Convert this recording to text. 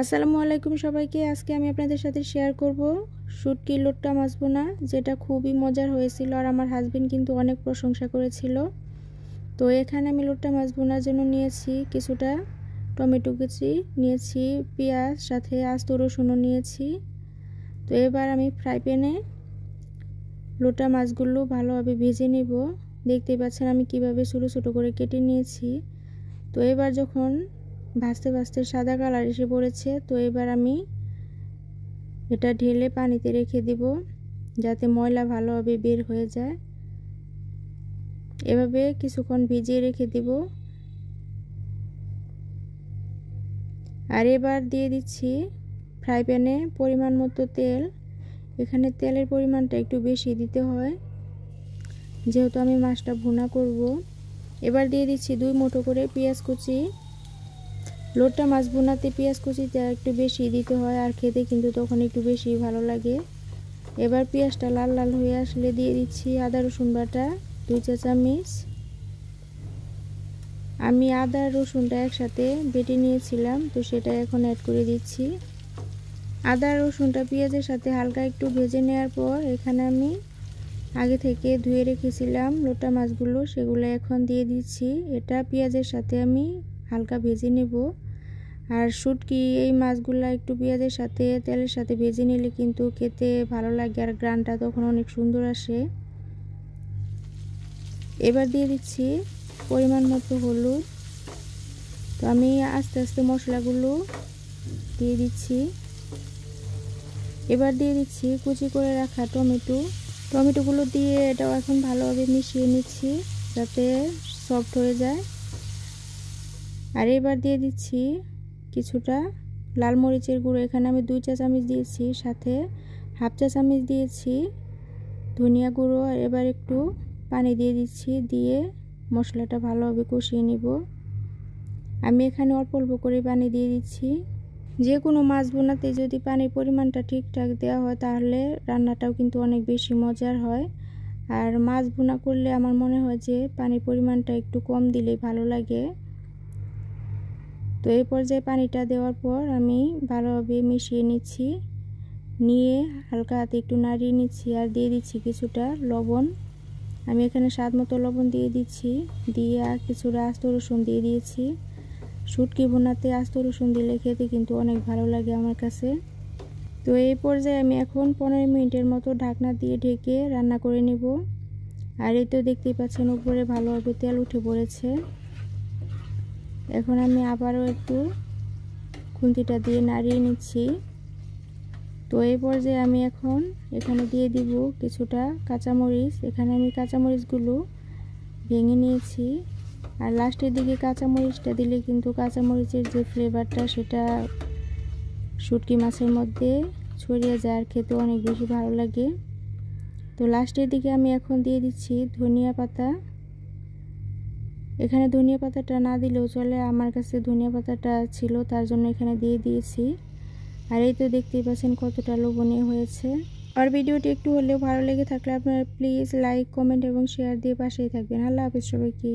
আসসালামু আলাইকুম সবাইকে। আজকে আমি আপনাদের সাথে শেয়ার করব শুটকি লোট্টা মাছ ভুনা, যেটা খুবই মজার হয়েছিল আর আমার হাজবেন্ড কিন্তু অনেক প্রশংসা করেছিল। তো এখানে আমি লোট্টা মাছ ভুনার জন্য নিয়েছি কিছুটা টমেটো কুচি, নিয়েছি পেঁয়াজ, সাথে আস্ত রসুনও নিয়েছি। তো এবার আমি ফ্রাই প্যানে লোট্টা মাছগুলো ভালোভাবে ভেজে নেব। দেখতেই পাচ্ছেন আমি কিভাবে ছোটো ছোটো করে কেটে নিয়েছি। তো এবার যখন ভাজতে ভাজতে সাদা কালার এসে পড়েছে, তো এবার আমি এটা ঢেলে পানিতে রেখে দিব যাতে ময়লা ভালোভাবে বের হয়ে যায়। এভাবে কিছুক্ষণ ভিজিয়ে রেখে দিব। আর এবার দিয়ে দিচ্ছি ফ্রাই প্যানে পরিমাণ মতো তেল। এখানে তেলের পরিমাণটা একটু বেশি দিতে হয় যেহেতু আমি মাছটা ভুনা করব। এবার দিয়ে দিচ্ছি 2 মুঠো করে পেঁয়াজ কুচি। লোট্টা মাছ ভুনাতে পেঁয়াজ কুচিটা একটু বেশি দিতে হয় আর খেতে কিন্তু তখন একটু বেশি ভালো লাগে। এবার পেঁয়াজটা লাল লাল হয়ে আসলে দিয়ে দিচ্ছি আদা রসুন বাটা 2 চা চামচ। আমি আদা রসুনটা একসাথে বেটে নিয়েছিলাম, তো সেটা এখন অ্যাড করে দিচ্ছি। আদা রসুনটা পেঁয়াজের সাথে হালকা একটু ভেজে নেওয়ার পর এখানে আমি আগে থেকে ধুয়ে রেখেছিলাম লোট্টা মাছগুলো, সেগুলো এখন দিয়ে দিচ্ছি। এটা পেঁয়াজের সাথে আমি হালকা ভেজে নেব। আর শুটকি এই মাছগুলো একটু পেঁয়াজের সাথে তেলের সাথে ভেজে নিলে কিন্তু খেতে ভালো লাগে আর গ্রানটা তখন অনেক সুন্দর আসে। এবার দিয়ে দিচ্ছি পরিমাণ মতো হলুদ। তো আমি আস্তে আস্তে মশলাগুলো দিয়ে দিচ্ছি। এবার দিয়ে দিচ্ছি কুচি করে রাখা টমেটোগুলো দিয়ে এটাও এখন ভালোভাবে মিশিয়ে নিচ্ছি যাতে সফট হয়ে যায়। আর এবার দিয়ে দিচ্ছি কিছুটা লাল মরিচের গুঁড়ো। এখানে আমি 2 চা চামচ দিয়েছি, সাথে হাফ চা চামচ দিয়েছি ধনিয়া গুঁড়ো। আর এবার একটু পানি দিয়ে দিচ্ছি, দিয়ে মশলাটা ভালোভাবে কষিয়ে নিব। আমি এখানে অল্প অল্প করে পানি দিয়ে দিচ্ছি। যে কোনো মাছ ভুনাতে যদি পানির পরিমাণটা ঠিকঠাক দেওয়া হয় তাহলে রান্নাটাও কিন্তু অনেক বেশি মজার হয়। আর মাছ ভুনা করলে আমার মনে হয় যে পানির পরিমাণটা একটু কম দিলেই ভালো লাগে। তো এই পর্যায়ে পানিটা দেওয়ার পর আমি ভালোভাবে মিশিয়ে নিচ্ছি, নিয়ে হালকা হাতে একটু নাড়িয়ে নিচ্ছি। আর দিয়ে দিচ্ছি কিছুটা লবণ। আমি এখানে স্বাদ মতো লবণ দিয়ে দিচ্ছি, দিয়ে আর কিছুটা আস্ত রসুন দিয়ে দিয়েছি। শুটকি ভুনাতে আস্ত রসুন দিলে খেতে কিন্তু অনেক ভালো লাগে আমার কাছে। তো এই পর্যায়ে আমি এখন 15 মিনিটের মতো ঢাকনা দিয়ে ঢেকে রান্না করে নেব। আর এই তো দেখতেই পাচ্ছেন উপরে ভালোভাবে তেল উঠে পড়েছে। এখন আমি আবারও একটু খুন্তিটা দিয়ে নাড়িয়ে নিচ্ছি। তো এই পর্যায়ে আমি এখন এখানে দিয়ে দিব কিছুটা কাঁচামরিচ। এখানে আমি কাঁচামরিচগুলো ভেঙে নিয়েছি। আর লাস্টের দিকে কাঁচামরিচটা দিলে কিন্তু কাঁচামরিচের যে ফ্লেভারটা সেটা শুটকি মাছের মধ্যে ছড়িয়ে যায় আর খেতে অনেক বেশি ভালো লাগে। তো লাস্টের দিকে আমি এখন দিয়ে দিচ্ছি ধনিয়া পাতা। এখানে ধনিয়া পাতাটা না দিলেও চলে, আমার কাছে ধনিয়া পাতাটা ছিল তার জন্য এখানে দিয়ে দিয়েছি। আর এই তো দেখতেই পাচ্ছেন কতটা লোভনীয় হয়েছে। আর ভিডিওটি একটু হলেও ভালো লেগে থাকলে আপনারা প্লিজ লাইক, কমেন্ট এবং শেয়ার দিয়ে পাশেই থাকবেন। আল্লাহ হাফেজ সবাইকে।